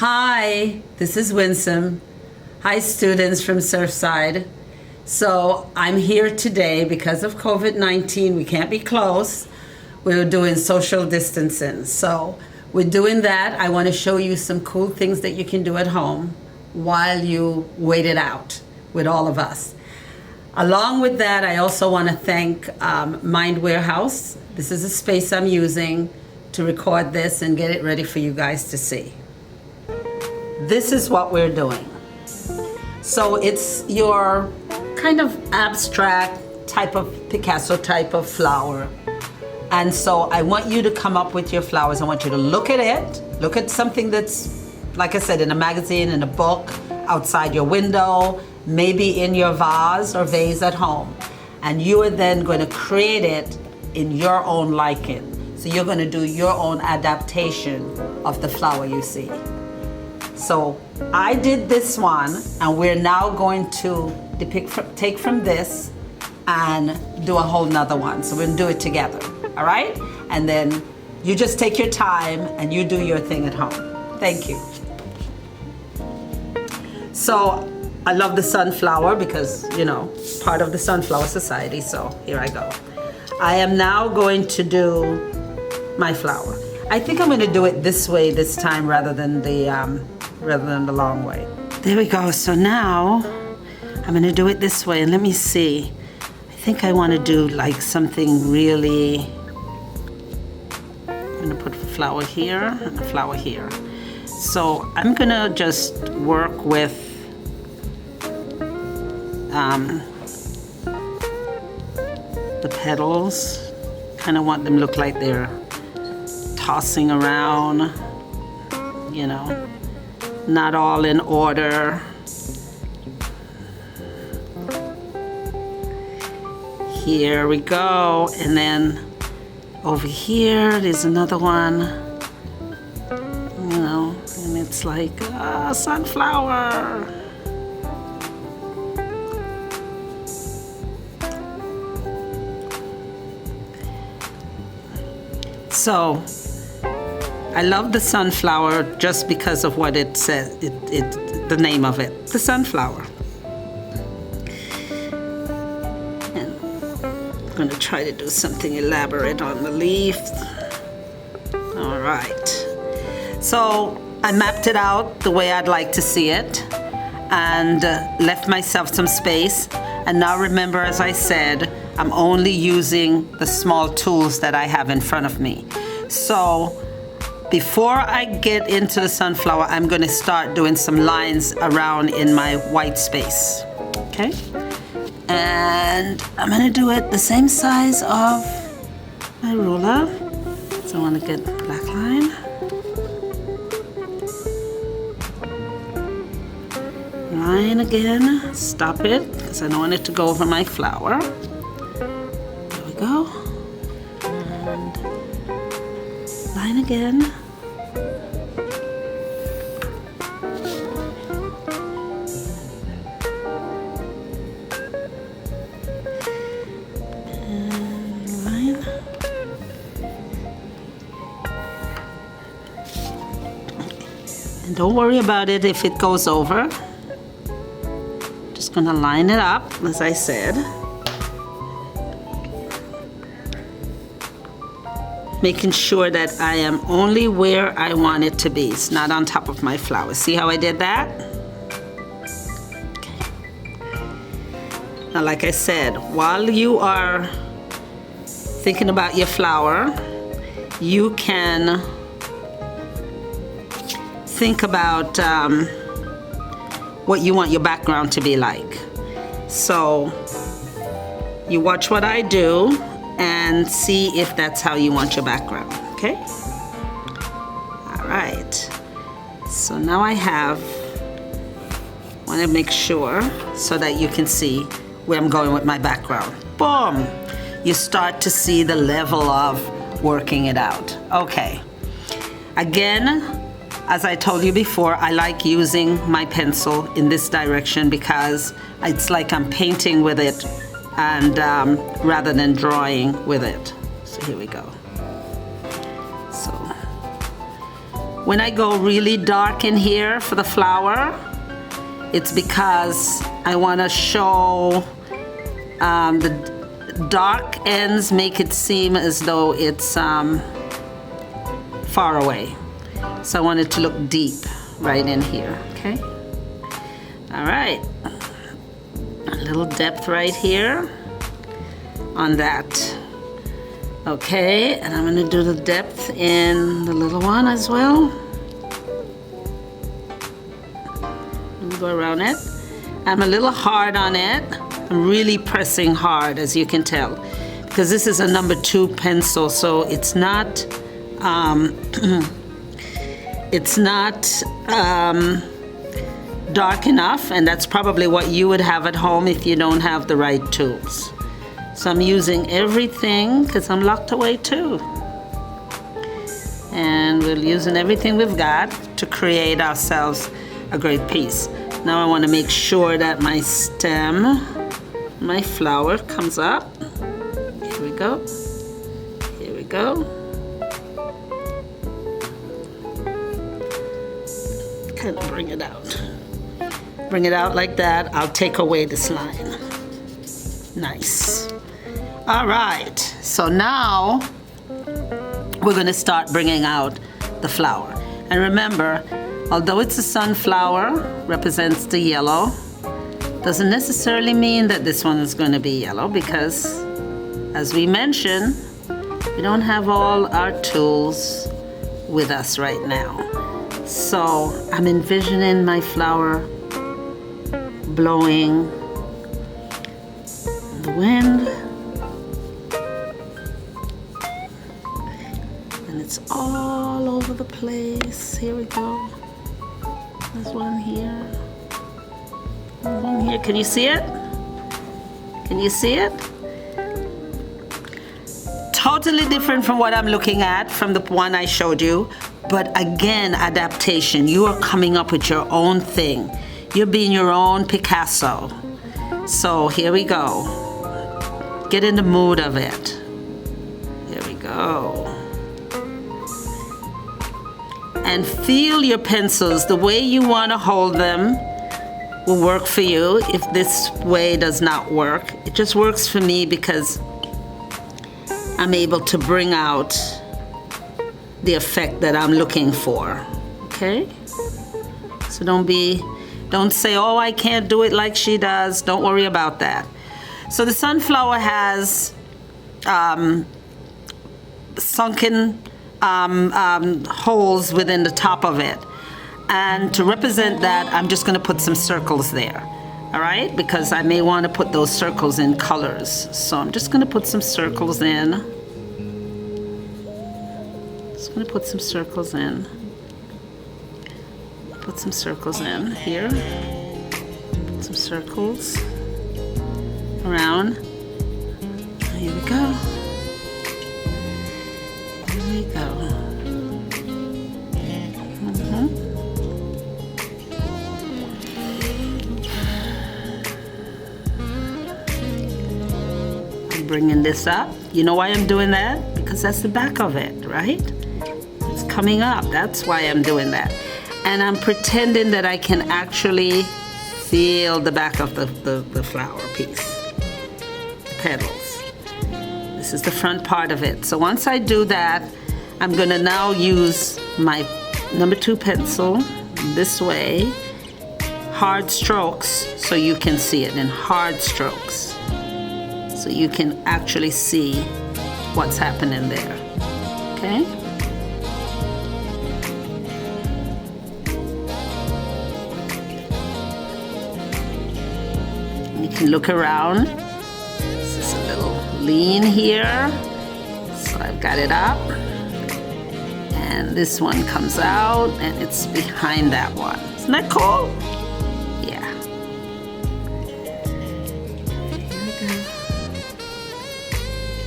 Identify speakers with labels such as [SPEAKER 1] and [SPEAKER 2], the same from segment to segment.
[SPEAKER 1] Hi, this is Winsome. Hi, students from Surfside. So I'm here today because of COVID-19. We can't be close. We're doing social distancing. So we're doing that. I want to show you some cool things that you can do at home while you wait it out with all of us. Along with that, I also want to thank Mind Warehouse. This is a space I'm using to record this and get it ready for you guys to see. This is what we're doing. So it's your kind of abstract type of Picasso type of flower. And so I want you to come up with your flowers. I want you to look at it. Look at something that's, like I said, in a magazine, in a book, outside your window, maybe in your vase or vase at home. And you are then going to create it in your own liking. So you're going to do your own adaptation of the flower you see. So I did this one, and we're now going to take from this and do a whole nother one. So we're gonna do it together, all right? And then you just take your time and you do your thing at home. Thank you. So I love the sunflower because, you know, part of the Sunflower Society, so here I go. I am now going to do my flower. I think I'm gonna do it this way this time rather than the long way. There we go. So now I'm gonna do it this way, and let me see. I think I want to do like something really. I'm gonna put a flower here and a flower here. So I'm gonna just work with the petals. Kind of want them to look like they're tossing around, you know, not all in order. Here we go. And then over here, there's another one, you know, and it's like a sunflower. So I love the sunflower just because of what it says, the name of it, the sunflower. And I'm gonna try to do something elaborate on the leaf. All right. So I mapped it out the way I'd like to see it and left myself some space. And now remember, as I said, I'm only using the small tools that I have in front of me. So before I get into the sunflower, I'm going to start doing some lines around in my white space, okay? And I'm going to do it the same size of my ruler. So I want to get the black line. Line again, stop it, because I don't want it to go over my flower. There we go. And line again. And line. And don't worry about it if it goes over. Just gonna line it up, as I said. Making sure that I am only where I want it to be. It's not on top of my flower. See how I did that? Okay. Now, like I said, while you are thinking about your flower, you can think about what you want your background to be like. So you watch what I do and see if that's how you want your background, okay? All right. So now I want to make sure so that you can see where I'm going with my background. Boom! You start to see the level of working it out. Okay. Again, as I told you before, I like using my pencil in this direction because it's like I'm painting with it and rather than drawing with it. So here we go. So When I go really dark in here for the flower, it's because I want to show the dark ends make it seem as though it's far away. So I want it to look deep right in here, okay? All right, a little depth right here on that. Okay, and I'm gonna do the depth in the little one as well. Let me go around it. I'm a little hard on it. I'm really pressing hard, as you can tell, because this is a number 2 pencil, so it's not dark enough, and that's probably what you would have at home if you don't have the right tools. So I'm using everything because I'm locked away too. And we're using everything we've got to create ourselves a great piece. Now I want to make sure that my stem, my flower comes up. Here we go. Here we go. Kind of bring it out. Bring it out like that. I'll take away this line. Nice. All right, so now we're gonna start bringing out the flower. And remember, although it's a sunflower, represents the yellow, doesn't necessarily mean that this one is gonna be yellow, because as we mentioned, we don't have all our tools with us right now. So I'm envisioning my flower blowing in the wind. It's all over the place. Here we go. There's one here. One here. Can you see it? Can you see it? Totally different from what I'm looking at from the one I showed you. But again, adaptation. You are coming up with your own thing. You're being your own Picasso. So here we go. Get in the mood of it. Here we go. And feel your pencils. The way you want to hold them will work for you. If this way does not work, it just works for me because I'm able to bring out the effect that I'm looking for. Okay? So don't say, oh, I can't do it like she does. Don't worry about that. So the sunflower has sunken holes within the top of it, and to represent that, I'm just going to put some circles there. All right, because I may want to put those circles in colors, so I'm just going to put some circles in. Just going to put some circles in. Put some circles in here. Put some circles around. Here we go. Here we go. I'm bringing this up. You know why I'm doing that? Because that's the back of it, right? It's coming up. That's why I'm doing that. And I'm pretending that I can actually feel the back of the flower piece, the petals. This is the front part of it. So once I do that, I'm gonna now use my number 2 pencil this way, hard strokes, so you can see it in hard strokes. So you can actually see what's happening there, okay? You can look around. This is a little lean here. So I've got it up. And this one comes out and it's behind that one. Isn't that cool? Yeah.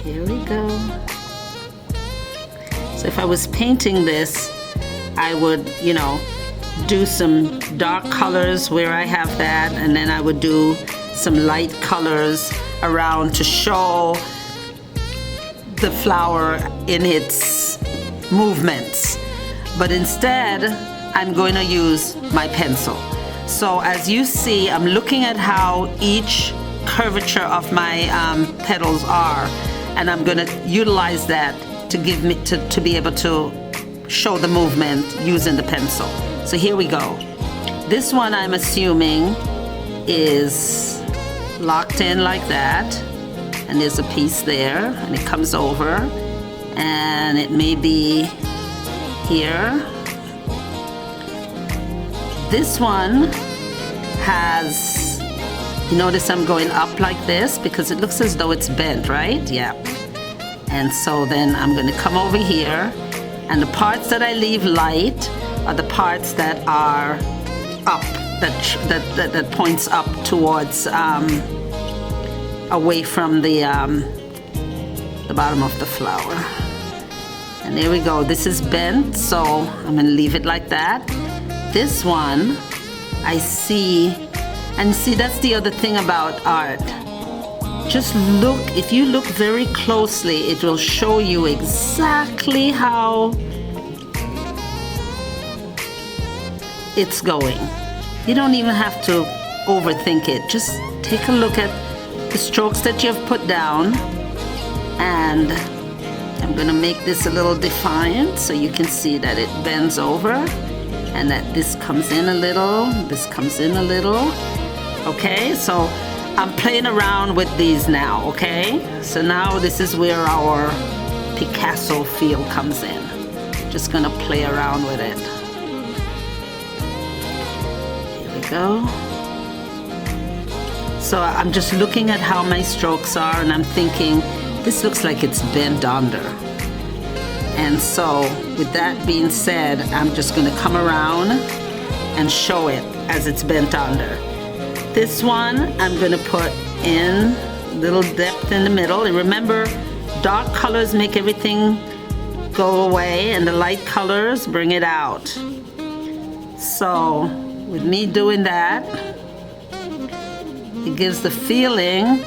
[SPEAKER 1] Here we go. So if I was painting this, I would, you know, do some dark colors where I have that, and then I would do some light colors around to show the flower in its movements. but instead I'm going to use my pencil. So as you see, I'm looking at how each curvature of my petals are, and I'm going to utilize that to give me to be able to show the movement using the pencil. So here we go. This one I'm assuming is locked in like that, and there's a piece there, and it comes over, and it may be here. This one has, you notice I'm going up like this because it looks as though it's bent, right? Yeah. And so then I'm going to come over here, and the parts that I leave light are the parts that are up, that points up towards away from the bottom of the flower. And there we go. This is bent, so I'm going to leave it like that. This one I see, and see, that's the other thing about art. Just look, if you look very closely, it will show you exactly how it's going. You don't even have to overthink it. Just take a look at the strokes that you've put down, and I'm gonna make this a little defined so you can see that it bends over and that this comes in a little, this comes in a little. Okay, so I'm playing around with these now, okay? So now this is where our Picasso feel comes in. Just gonna play around with it. Here we go. So I'm just looking at how my strokes are, and I'm thinking, this looks like it's bent under. And so with that being said, I'm just gonna come around and show it as it's bent under. This one, I'm gonna put in a little depth in the middle. And remember, dark colors make everything go away, and the light colors bring it out. So with me doing that, it gives the feeling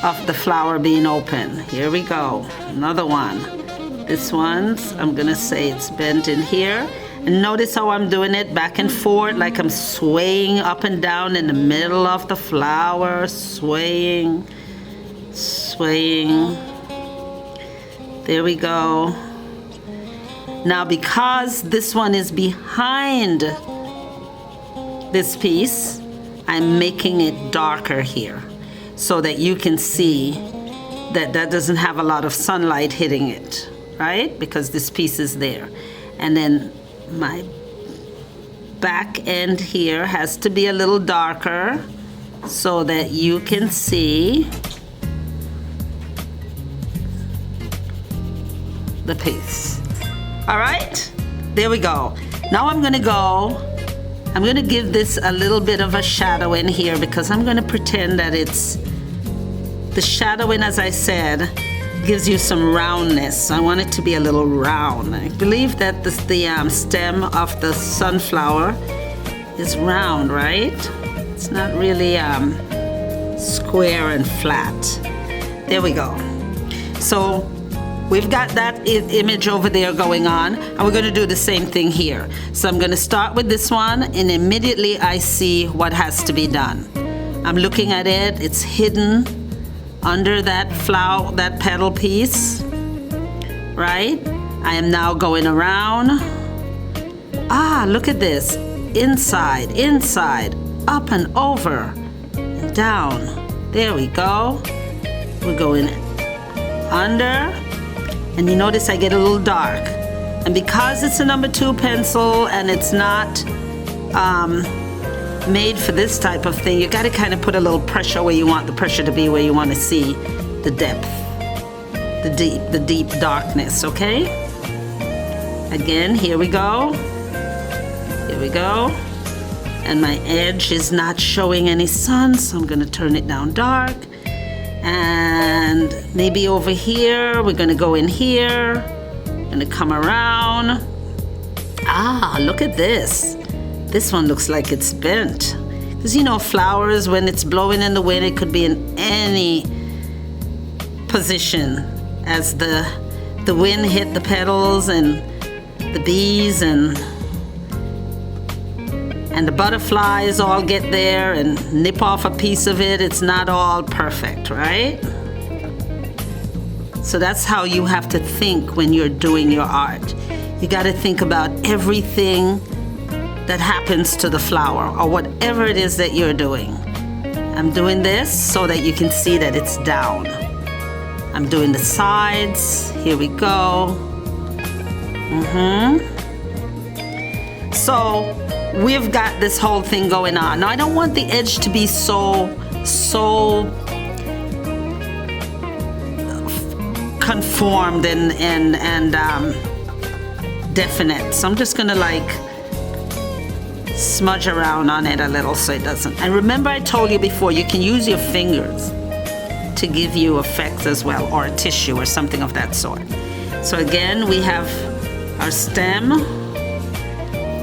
[SPEAKER 1] of the flower being open. Here we go, another one. This one's, I'm gonna say it's bent in here. And notice how I'm doing it back and forth, like I'm swaying up and down in the middle of the flower, swaying, swaying. There we go. Now because this one is behind this piece, I'm making it darker here so that you can see that that doesn't have a lot of sunlight hitting it, right? Because this piece is there. And then my back end here has to be a little darker so that you can see the piece. All right, there we go. Now I'm gonna give this a little bit of a shadow in here because I'm gonna pretend that it's, the shadowing, as I said, gives you some roundness. I want it to be a little round. I believe that the stem of the sunflower is round, right? It's not really square and flat. There we go. So we've got that image over there going on, and we're going to do the same thing here. So I'm going to start with this one, and immediately I see what has to be done. I'm looking at it, it's hidden under that flower, that petal piece, right? I am now going around. Ah, look at this. Inside, inside, up and over, and down. There we go. We're going under, and you notice I get a little dark. And because it's a number 2 pencil and it's not made for this type of thing, you got to kind of put a little pressure where you want the pressure to be, where you want to see the depth, the deep darkness, okay? Again, here we go. Here we go. And my edge is not showing any sun, so I'm going to turn it down dark. And maybe over here, we're going to go in here. Going to come around. Ah, look at this. This one looks like it's bent. Because you know, flowers, when it's blowing in the wind, it could be in any position as the wind hit the petals and the bees and the butterflies all get there and nip off a piece of it. It's not all perfect, right? So that's how you have to think when you're doing your art. You got to think about everything that happens to the flower or whatever it is that you're doing. I'm doing this so that you can see that it's down. I'm doing the sides. Here we go. So we've got this whole thing going on. Now I don't want the edge to be so conformed and definite. So I'm just gonna like smudge around on it a little so it doesn't. And remember I told you before, you can use your fingers to give you effects as well, or a tissue or something of that sort. So again, we have our stem.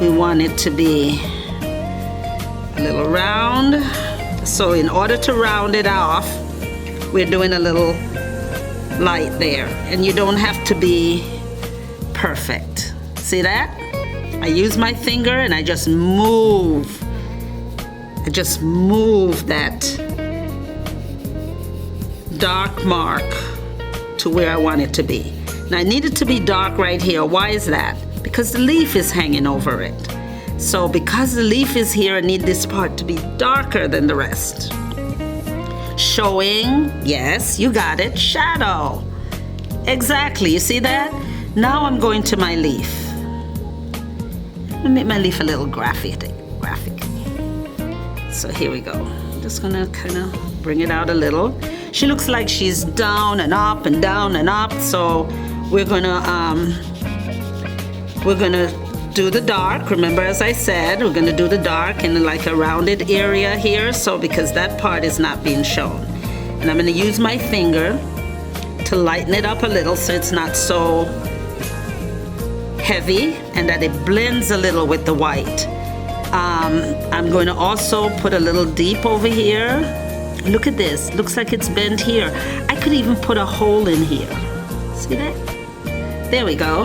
[SPEAKER 1] We want it to be a little round. So in order to round it off, we're doing a little light there. And you don't have to be perfect. See that? I use my finger and I just move. That dark mark to where I want it to be. Now I need it to be dark right here. Why is that? Because the leaf is hanging over it. So because the leaf is here, I need this part to be darker than the rest. Showing, yes, you got it, shadow. Exactly, you see that? Now I'm going to my leaf. Let me make my leaf a little graphic. So here we go. Just gonna kind of bring it out a little. She looks like she's down and up and down and up. So we're gonna do the dark. Remember, as I said, we're gonna do the dark in like a rounded area here. So because that part is not being shown, and I'm gonna use my finger to lighten it up a little so it's not so heavy and that it blends a little with the white. I'm going to also put a little deep over here. Look at this, looks like it's bent here. I could even put a hole in here. See that? There we go.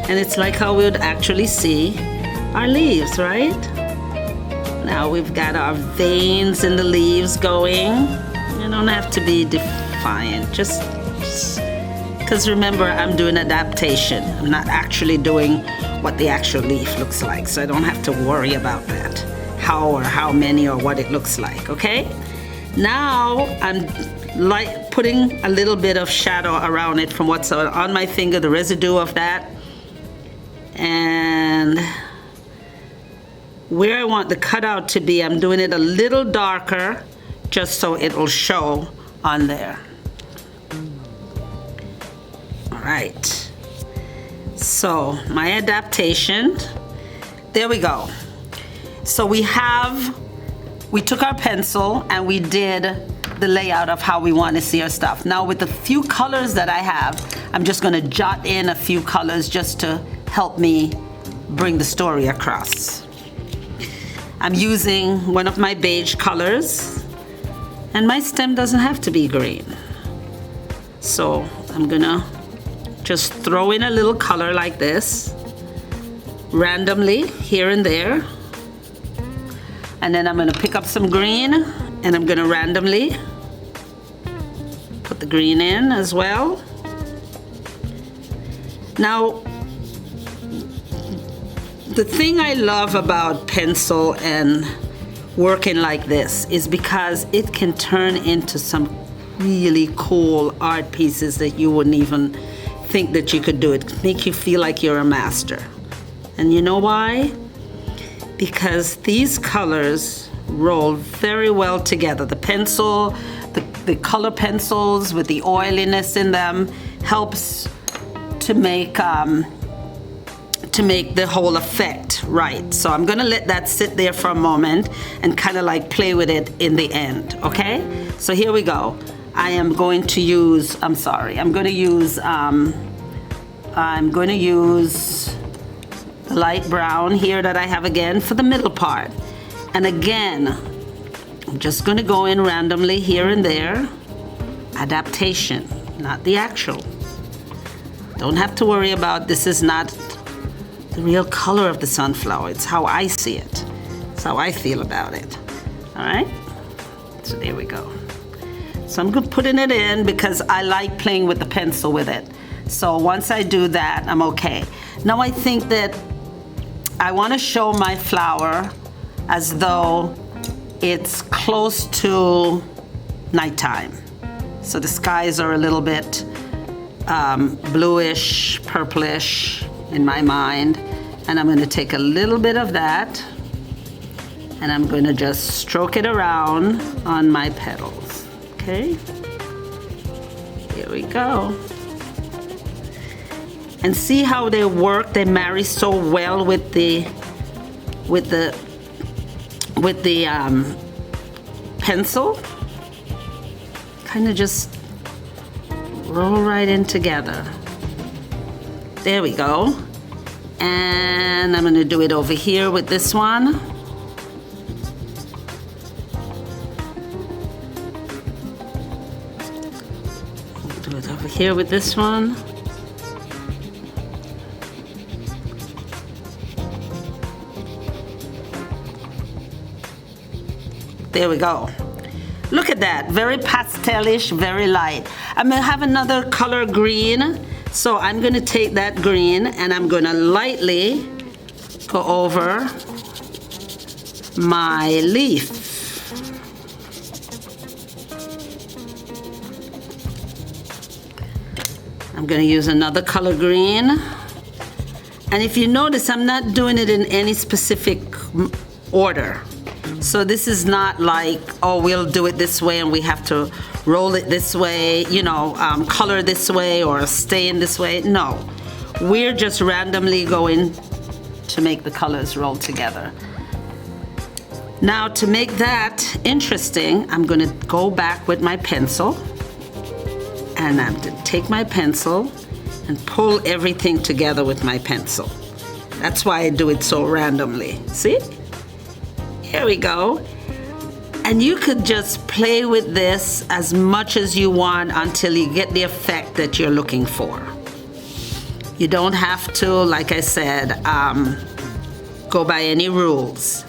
[SPEAKER 1] And it's like how we would actually see our leaves, right? Now we've got our veins in the leaves going. You don't have to be defiant, just because remember, I'm doing adaptation. I'm not actually doing what the actual leaf looks like, so I don't have to worry about that, how many or what it looks like, okay? Now I'm like putting a little bit of shadow around it from what's on my finger, the residue of that, and where I want the cutout to be, I'm doing it a little darker just so it will show on there. All right, so my adaptation, there we go. So we took our pencil and we did the layout of how we want to see our stuff. Now with the few colors that I have, I'm just gonna jot in a few colors just to help me bring the story across. I'm using one of my beige colors, and my stem doesn't have to be green. So I'm gonna just throw in a little color like this, randomly here and there. And then I'm gonna pick up some green and I'm gonna randomly put the green in as well. Now, the thing I love about pencil and working like this is because it can turn into some really cool art pieces that you wouldn't even think that you could do. It make you feel like you're a master. And you know why? Because these colors roll very well together. The pencil, the color pencils with the oiliness in them helps to make the whole effect right. So I'm gonna let that sit there for a moment and kind of like play with it in the end, okay? So here we go. I am going to use, I'm going to use the light brown here that I have again for the middle part. And again, I'm just gonna go in randomly here and there. Adaptation, not the actual. Don't have to worry about this is not the real color of the sunflower. It's how I see it. It's how I feel about it. All right? So there we go. So I'm putting it in because I like playing with the pencil with it. So once I do that, I'm okay. Now I think that I want to show my flower as though it's close to nighttime. So the skies are a little bit bluish, purplish in my mind. And I'm going to take a little bit of that and I'm going to just stroke it around on my petals. Okay? Here we go. And see how they work, they marry so well with the pencil. Kind of just roll right in together. There we go. And I'm gonna do it over here with this one. Do it over here with this one. There we go. Look at that, very pastelish, very light. I'm gonna have another color green, so I'm gonna take that green and I'm gonna lightly go over my leaf. I'm gonna use another color green. And if you notice, I'm not doing it in any specific order. So this is not like, oh, we'll do it this way and we have to roll it this way, you know, color this way or stay in this way. No, we're just randomly going to make the colors roll together. Now to make that interesting, I'm gonna go back with my pencil and I'm gonna take my pencil and pull everything together with my pencil. That's why I do it so randomly, see? Here we go. And you could just play with this as much as you want until you get the effect that you're looking for. You don't have to, like I said, go by any rules.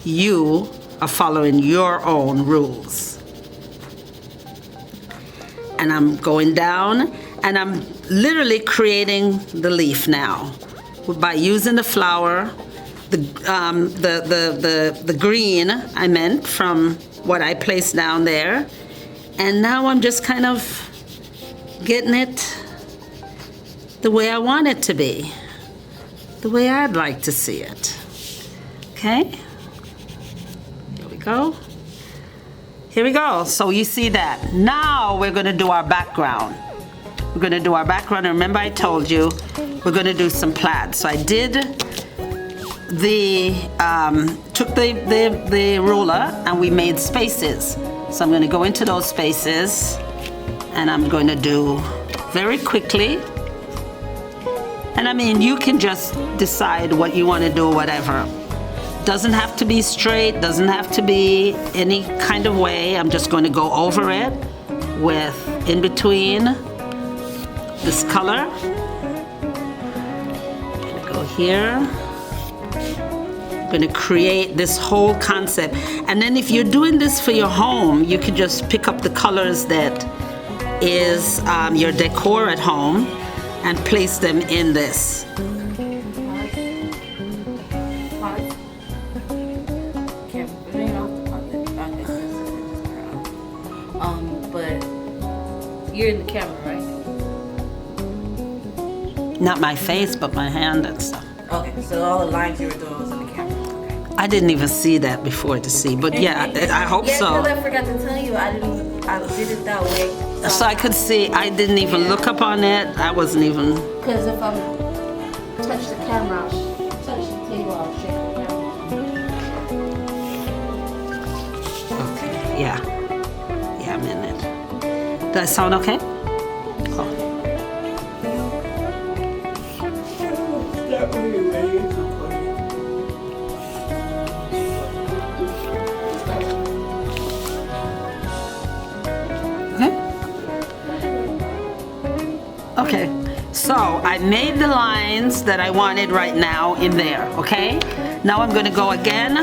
[SPEAKER 1] You are following your own rules. And I'm going down and I'm literally creating the leaf now by using the flower. The green I meant from what I placed down there, and now I'm just kind of getting it the way I want it to be, the way I'd like to see it. Okay, here we go. Here we go. So you see that. Now we're going to do our background. We're going to do our background. Remember I told you we're going to do some plaid. So I did took the ruler and we made spaces. So I'm going to go into those spaces and I'm going to do very quickly. And I mean, you can just decide what you want to do, whatever. Doesn't have to be straight, doesn't have to be any kind of way. I'm just going to go over it with in between this color. Go here. I'm going to create this whole concept. And then if you're doing this for your home, you could just pick up the colors that is your decor at home and place them in this.
[SPEAKER 2] But you're in the camera, right?
[SPEAKER 1] Not my face, but my hand and stuff.
[SPEAKER 2] Okay, so all the lines you were doing was in the camera. Okay.
[SPEAKER 1] I didn't even see that before to see, but yeah, I hope
[SPEAKER 2] yeah,
[SPEAKER 1] so.
[SPEAKER 2] because I forgot to tell you, I did it that way.
[SPEAKER 1] So I could see, I didn't even look up on it. I wasn't even.
[SPEAKER 2] Because if I touch the camera, touch the table, I'll shake the camera.
[SPEAKER 1] Okay, yeah. Yeah, I'm in it. Does that sound okay? Oh. Okay, so I made the lines that I wanted right now in there, okay? Now I'm gonna go again,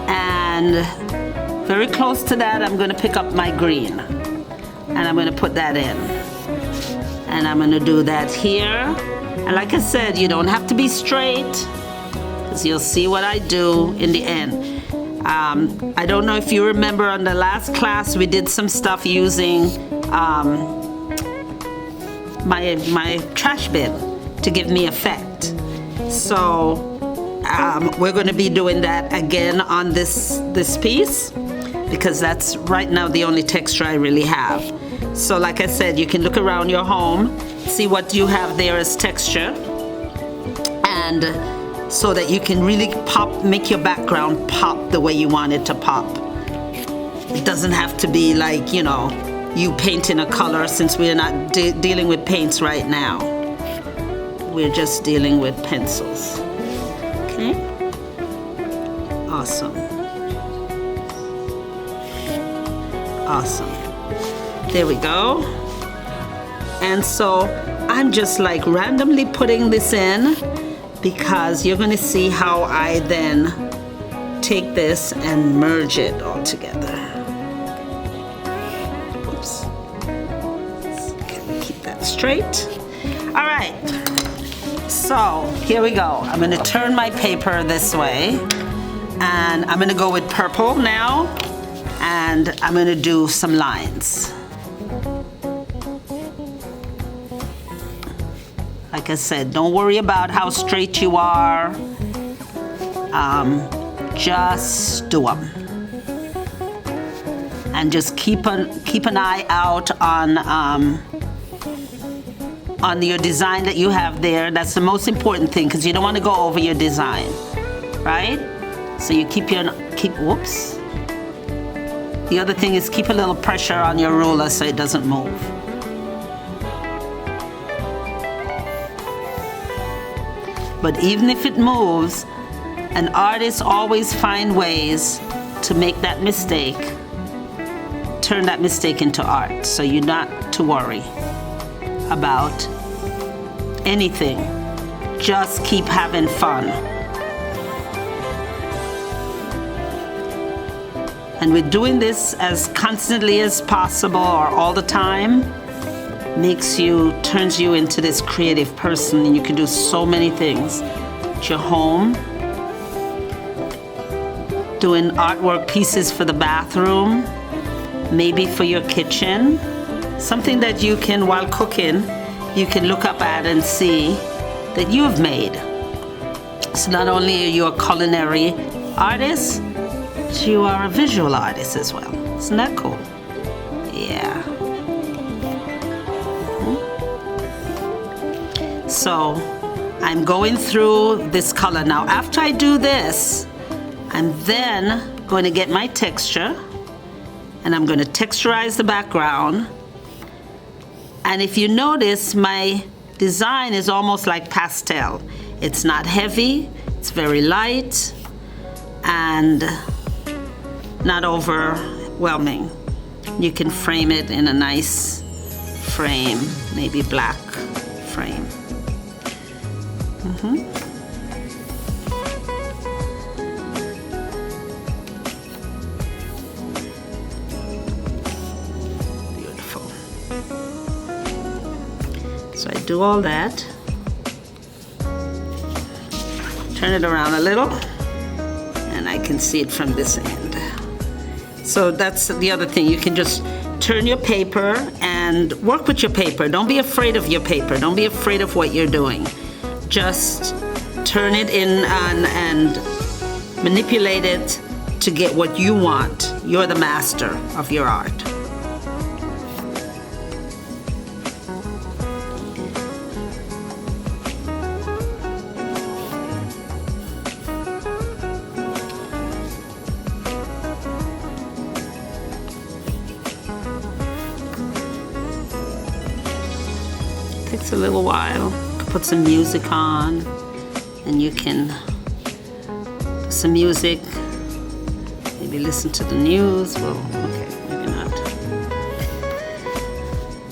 [SPEAKER 1] and very close to that, I'm gonna pick up my green, and I'm gonna put that in. And I'm gonna do that here. And like I said, you don't have to be straight, because you'll see what I do in the end. I don't know if you remember on the last class, we did some stuff using my trash bin to give me effect. So we're going to be doing that again on this piece, because that's right now the only texture I really have. So like I said, you can look around your home, see what you have there as texture, and so that you can really make your background pop the way you want it to pop. It doesn't have to be like, you know, you painting a color, since we're not dealing with paints right now. We're just dealing with pencils. Okay? Awesome. Awesome. There we go. And so I'm just like randomly putting this in, because you're going to see how I then take this and merge it all together. Oops. Keep that straight. All right. So here we go. I'm going to turn my paper this way, and I'm going to go with purple now, and I'm going to do some lines. Like I said, don't worry about how straight you are. Just do them. And just keep an eye out on your design that you have there. That's the most important thing, because you don't want to go over your design, right? So you whoops. The other thing is keep a little pressure on your ruler so it doesn't move. But even if it moves, an artist always finds ways to make that mistake, turn that mistake into art. So you're not to worry about anything. Just keep having fun. And with doing this as constantly as possible, or all the time, turns you into this creative person, and you can do so many things at your home. Doing artwork pieces for the bathroom, maybe for your kitchen. Something that you can, while cooking, you can look up at and see that you've made. So not only are you a culinary artist, but you are a visual artist as well. Isn't that cool? Yeah. So I'm going through this color. Now after I do this, I'm then going to get my texture, and I'm going to texturize the background. And if you notice, my design is almost like pastel. It's not heavy, it's very light, and not overwhelming. You can frame it in a nice frame, maybe black frame. Beautiful. So I do all that. Turn it around a little, and I can see it from this end. So that's the other thing. You can just turn your paper and work with your paper. Don't be afraid of your paper. Don't be afraid of what you're doing. Just turn it in and manipulate it to get what you want. You're the master of your art. Takes a little while. Put some music on, and you can put some music, maybe listen to the news. Well, okay, maybe not.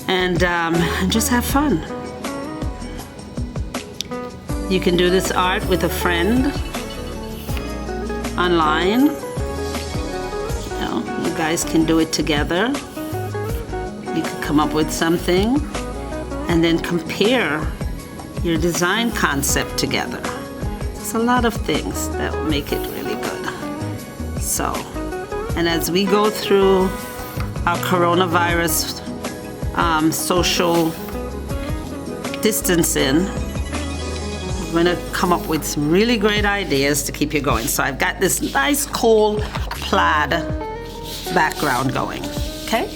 [SPEAKER 1] And just have fun. You can do this art with a friend online. You guys can do it together. You can come up with something and then compare your design concept together. It's a lot of things that will make it really good. So, and as we go through our coronavirus social distancing, we're gonna come up with some really great ideas to keep you going. So I've got this nice cool plaid background going, okay?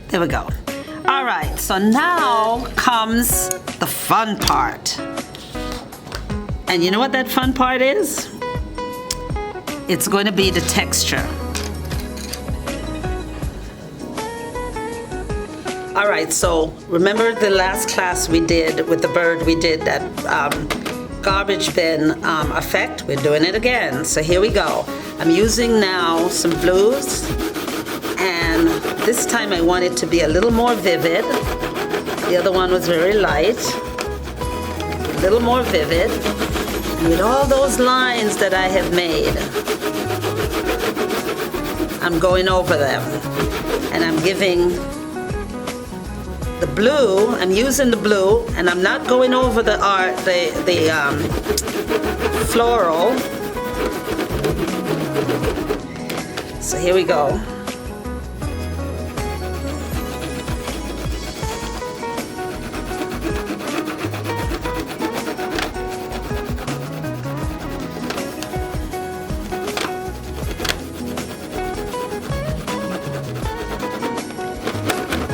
[SPEAKER 1] There we go. All right, so now comes the fun part. And you know what that fun part is? It's going to be the texture. All right, so remember the last class we did with the bird, we did that garbage bin effect. We're doing it again. So here we go. I'm using now some blues, and this time I want it to be a little more vivid. The other one was very light. A little more vivid. And with all those lines that I have made, I'm going over them. And I'm giving the blue, I'm using the blue, and I'm not going over the art, the floral. So here we go.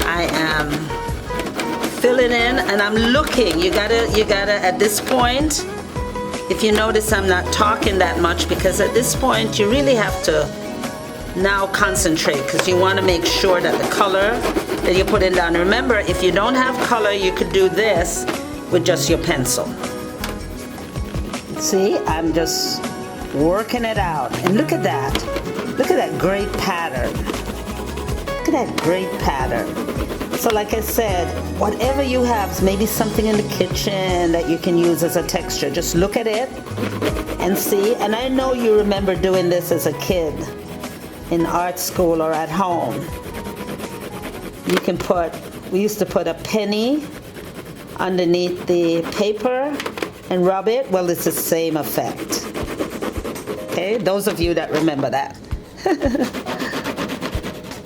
[SPEAKER 1] I am filling in, and I'm looking. You gotta at this point, if you notice I'm not talking that much, because at this point you really have to now concentrate, because you want to make sure that the color that you're putting down. Remember, if you don't have color, you could do this with just your pencil. See, I'm just working it out. And look at that. Look at that great pattern. Look at that great pattern. So like I said, whatever you have, maybe something in the kitchen that you can use as a texture, just look at it and see. And I know you remember doing this as a kid in art school or at home. You can we used to put a penny underneath the paper and rub it. Well, it's the same effect. Okay, those of you that remember that.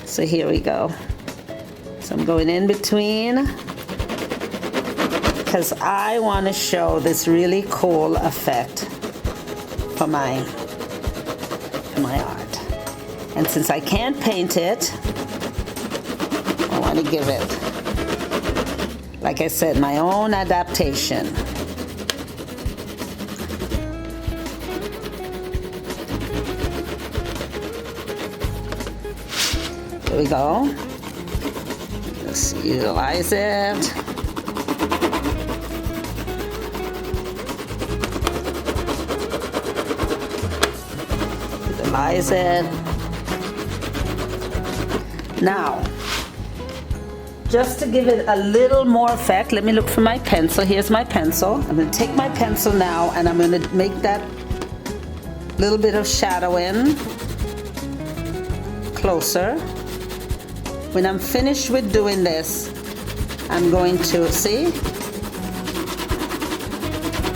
[SPEAKER 1] So here we go. So I'm going in between, because I want to show this really cool effect for my art. And since I can't paint it, I want to give it, like I said, my own adaptation. Here we go. Let's utilize it. Utilize it. Now, just to give it a little more effect, let me look for my pencil. Here's my pencil. I'm going to take my pencil now, and I'm going to make that little bit of shadowing closer. When I'm finished with doing this, I'm going to, see?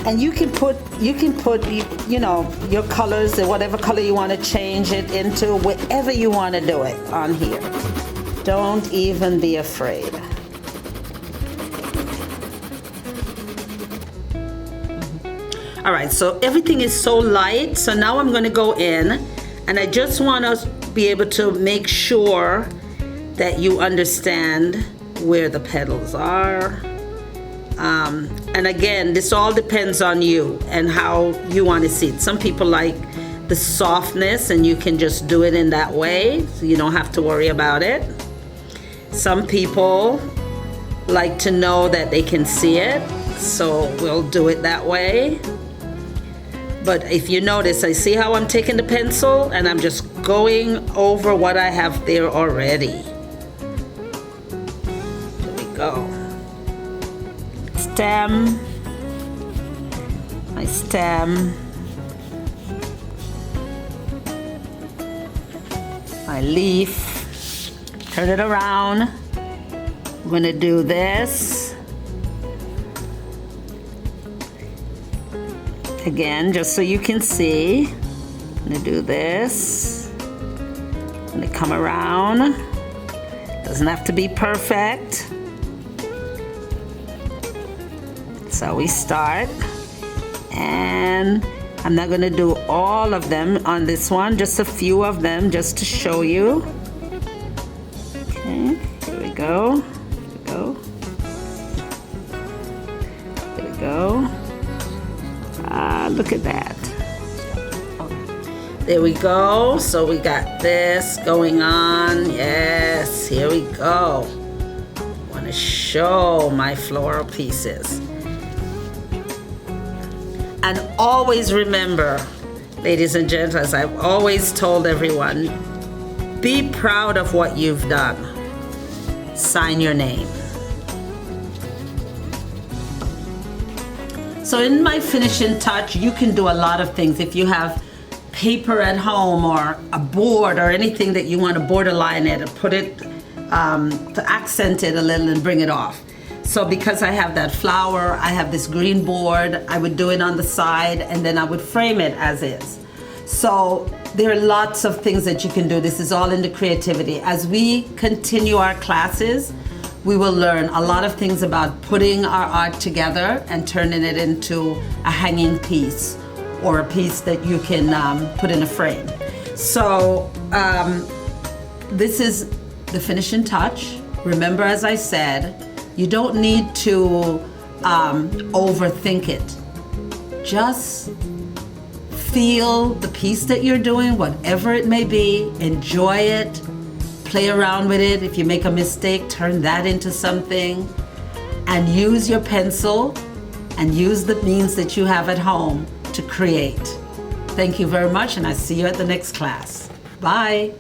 [SPEAKER 1] And you can put, you know, your colors, whatever color you want to change it into, whatever you want to do it on here. Don't even be afraid. All right, so everything is so light. So now I'm going to go in, and I just want to be able to make sure that you understand where the petals are. And again, this all depends on you and how you want to see it. Some people like the softness, and you can just do it in that way, so you don't have to worry about it. Some people like to know that they can see it, so we'll do it that way. But if you notice, I see how I'm taking the pencil and I'm just going over what I have there already. There we go. Stem, my stem, my leaf, turn it around. I'm gonna do this. Again, just so you can see. I'm gonna do this. I'm gonna come around. Doesn't have to be perfect. So we start. And I'm not gonna do all of them on this one, just a few of them just to show you. Okay, here we go. Here we go. Look at that. There we go. So we got this going on. Yes, here we go. I want to show my floral pieces. And always remember, ladies and gentlemen, as I've always told everyone, be proud of what you've done. Sign your name. So in my finishing touch, you can do a lot of things. If you have paper at home or a board or anything that you want to borderline it and put it to accent it a little and bring it off. So because I have that flower, I have this green board, I would do it on the side and then I would frame it as is. So there are lots of things that you can do. This is all in the creativity. As we continue our classes, we will learn a lot of things about putting our art together and turning it into a hanging piece or a piece that you can put in a frame. So this is the finishing touch. Remember, as I said, you don't need to overthink it. Just feel the piece that you're doing, whatever it may be, enjoy it, play around with it. If you make a mistake, turn that into something, and use your pencil and use the means that you have at home to create. Thank you very much, and I see you at the next class. Bye.